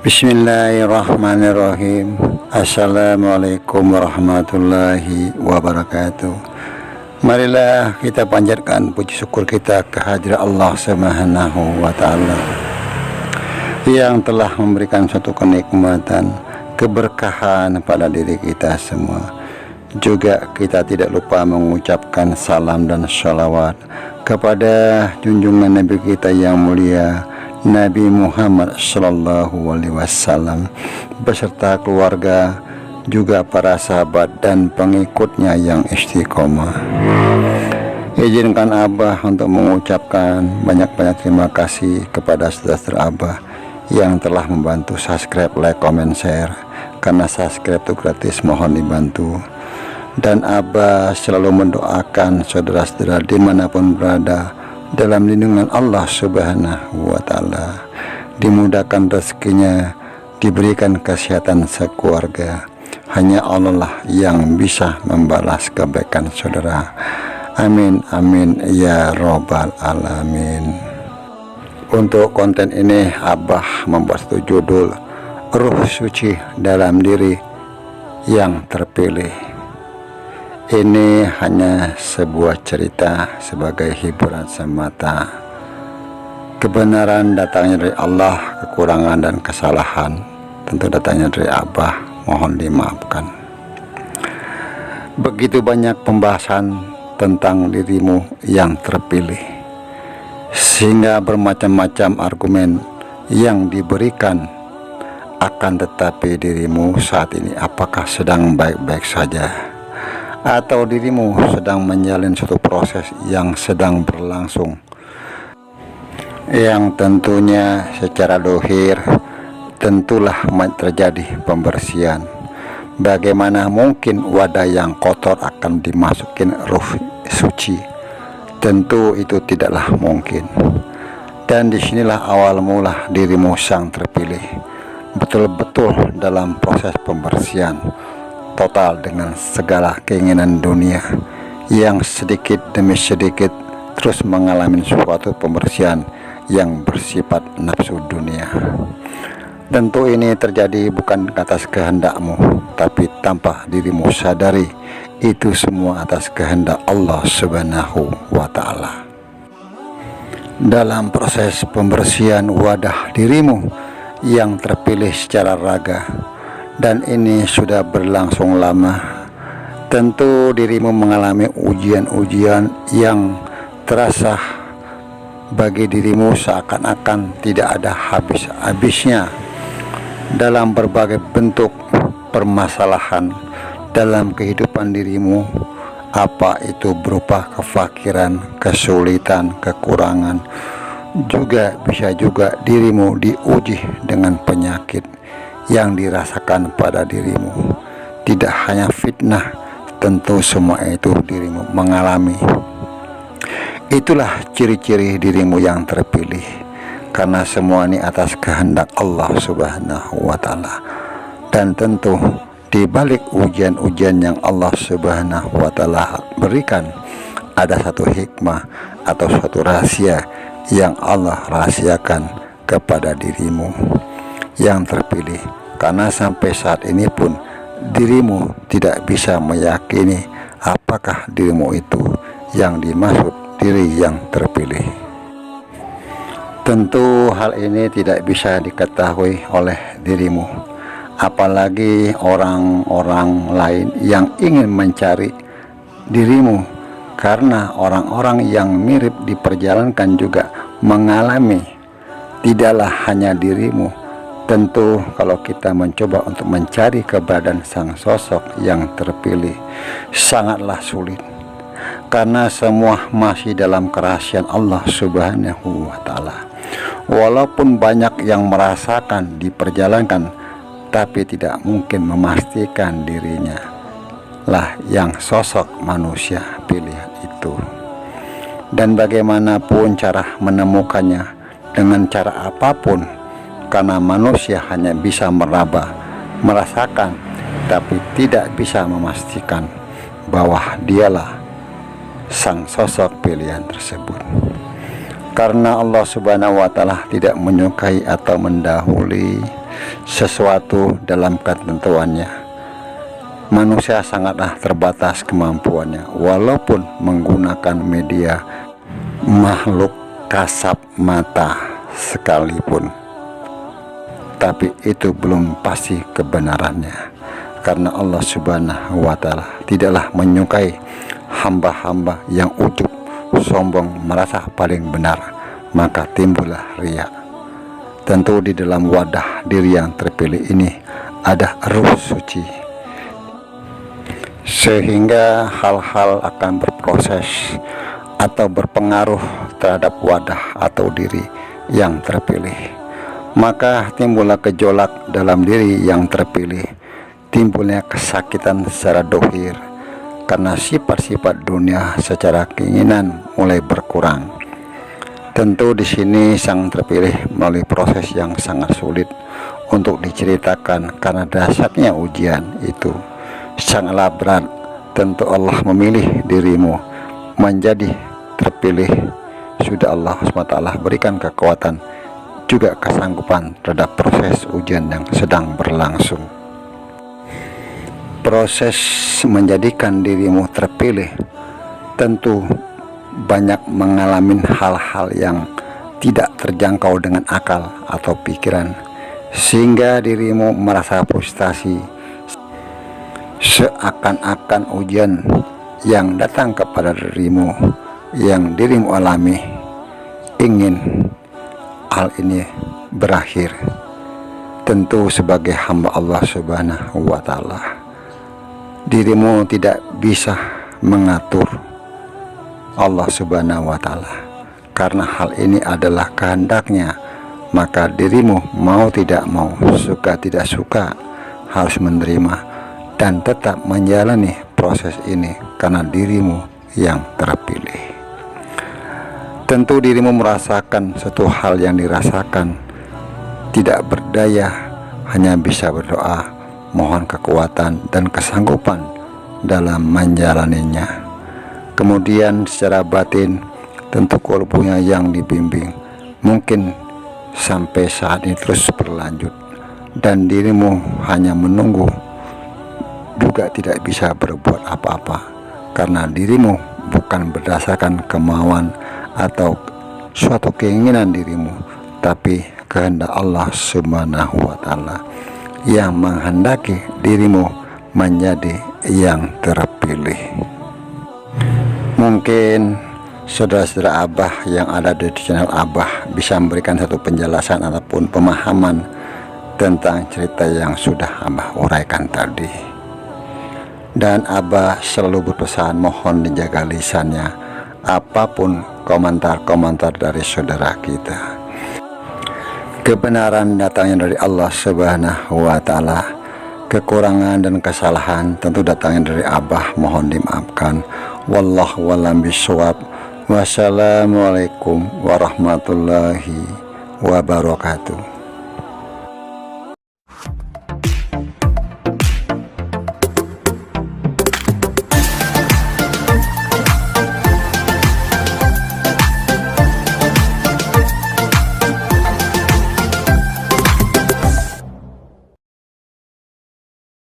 Bismillahirrahmanirrahim. Assalamualaikum warahmatullahi wabarakatuh. Marilah kita panjatkan puji syukur kita kehadirat Allah Subhanahu wa ta'ala yang telah memberikan suatu kenikmatan, keberkahan pada diri kita semua. Juga kita tidak lupa mengucapkan salam dan sholawat kepada junjungan Nabi kita yang mulia, Nabi Muhammad Sallallahu Alaihi Wasallam beserta keluarga, juga para sahabat dan pengikutnya yang istiqomah. Izinkan Abah untuk mengucapkan banyak-banyak terima kasih kepada saudara Abah yang telah membantu subscribe, like, comment, share. Karena subscribe itu gratis, mohon dibantu. Dan Abah selalu mendoakan saudara-saudara dimanapun berada dalam lindungan Allah Subhanahu wa ta'ala, dimudahkan rezekinya, diberikan kesehatan sekeluarga. Hanya Allah lah yang bisa membalas kebaikan saudara. Amin amin ya robbal alamin. Untuk konten ini Abah membuat satu judul, Ruh Suci dalam Diri yang Terpilih. Ini hanya sebuah cerita sebagai hiburan semata. Kebenaran datangnya dari Allah, kekurangan dan kesalahan tentu datangnya dari Abah, mohon dimaafkan. Begitu banyak pembahasan tentang dirimu yang terpilih, sehingga bermacam-macam argumen yang diberikan. Akan tetapi dirimu saat ini apakah sedang baik-baik saja, atau dirimu sedang menjalin suatu proses yang sedang berlangsung, yang tentunya secara dohir tentulah terjadi pembersihan. Bagaimana mungkin wadah yang kotor akan dimasukin ruh suci? Tentu itu tidaklah mungkin. Dan disinilah awal mula dirimu sang terpilih betul-betul dalam proses pembersihan total dengan segala keinginan dunia yang sedikit demi sedikit terus mengalami suatu pembersihan yang bersifat nafsu dunia. Tentu ini terjadi bukan atas kehendakmu, tapi tanpa dirimu sadari itu semua atas kehendak Allah Subhanahu wa ta'ala. Dalam proses pembersihan wadah dirimu yang terpilih secara raga, dan ini sudah berlangsung lama, tentu dirimu mengalami ujian-ujian yang terasa bagi dirimu seakan-akan tidak ada habis-habisnya dalam berbagai bentuk permasalahan dalam kehidupan dirimu, apa itu berupa kefakiran, kesulitan, kekurangan. Juga bisa juga dirimu diuji dengan penyakit yang dirasakan pada dirimu. Tidak hanya fitnah, tentu semua itu dirimu mengalami. Itulah ciri-ciri dirimu yang terpilih, karena semua ini atas kehendak Allah Subhanahu wa ta'ala. Dan tentu di balik ujian-ujian yang Allah Subhanahu wa ta'ala berikan, ada satu hikmah atau suatu rahasia yang Allah rahasiakan kepada dirimu yang terpilih. Karena sampai saat ini pun dirimu tidak bisa meyakini apakah dirimu itu yang dimaksud diri yang terpilih. Tentu hal ini tidak bisa diketahui oleh dirimu, apalagi orang-orang lain yang ingin mencari dirimu, karena orang-orang yang mirip diperjalankan juga mengalami. Tidaklah hanya dirimu. Tentu kalau kita mencoba untuk mencari keberadaan sang sosok yang terpilih sangatlah sulit, karena semua masih dalam kerahasiaan Allah Subhanahu wa ta'ala. Walaupun banyak yang merasakan diperjalankan, tapi tidak mungkin memastikan dirinya lah yang sosok manusia pilihan itu. Dan bagaimanapun cara menemukannya, dengan cara apapun, karena manusia hanya bisa meraba, merasakan, tapi tidak bisa memastikan bahwa dialah sang sosok pilihan tersebut. Karena Allah Subhanahu wa ta'ala tidak menyukai atau mendahului sesuatu dalam ketentuannya. Manusia sangatlah terbatas kemampuannya, walaupun menggunakan media makhluk kasat mata sekalipun. Tapi itu belum pasti kebenarannya, karena Allah Subhanahu wa Ta'ala tidaklah menyukai hamba-hamba yang ujub, sombong, merasa paling benar, maka timbullah riya. Tentu di dalam wadah diri yang terpilih ini ada ruh suci, sehingga hal-hal akan berproses atau berpengaruh terhadap wadah atau diri yang terpilih. Maka timbullah gejolak dalam diri yang terpilih, timbulnya kesakitan secara dohir, karena sifat-sifat dunia secara keinginan mulai berkurang. Tentu di sini sang terpilih melalui proses yang sangat sulit untuk diceritakan, karena dasarnya ujian itu sangatlah berat. Tentu Allah memilih dirimu menjadi terpilih. Sudah Allah SWT berikan kekuatan juga kesanggupan terhadap proses ujian yang sedang berlangsung. Proses menjadikan dirimu terpilih tentu banyak mengalami hal-hal yang tidak terjangkau dengan akal atau pikiran, sehingga dirimu merasa frustasi, seakan-akan ujian yang datang kepada dirimu, yang dirimu alami, ingin hal ini berakhir. Tentu sebagai hamba Allah Subhanahu wa Ta'ala, dirimu tidak bisa mengatur Allah Subhanahu wa Ta'ala, karena hal ini adalah kehendaknya. Maka dirimu mau tidak mau, suka tidak suka, harus menerima dan tetap menjalani proses ini, karena dirimu yang terpilih. Tentu dirimu merasakan satu hal yang dirasakan, tidak berdaya, hanya bisa berdoa, mohon kekuatan dan kesanggupan dalam menjalaninya. Kemudian secara batin tentu kolbunya yang dibimbing, mungkin sampai saat ini terus berlanjut, dan dirimu hanya menunggu, juga tidak bisa berbuat apa-apa, karena dirimu bukan berdasarkan kemauan atau suatu keinginan dirimu, tapi kehendak Allah Subhanahu wa Ta'ala yang menghendaki dirimu menjadi yang terpilih. Mungkin saudara-saudara Abah yang ada di channel Abah bisa memberikan satu penjelasan ataupun pemahaman tentang cerita yang sudah Abah uraikan tadi. Dan Abah selalu berpesan, mohon dijaga lisannya, apapun komentar-komentar dari saudara kita. Kebenaran datangnya dari Allah Subhanahu wa Ta'ala, kekurangan dan kesalahan tentu datangnya dari Abah, mohon dimaafkan. Wallahu a'lam bishawab. Wassalamualaikum warahmatullahi wabarakatuh.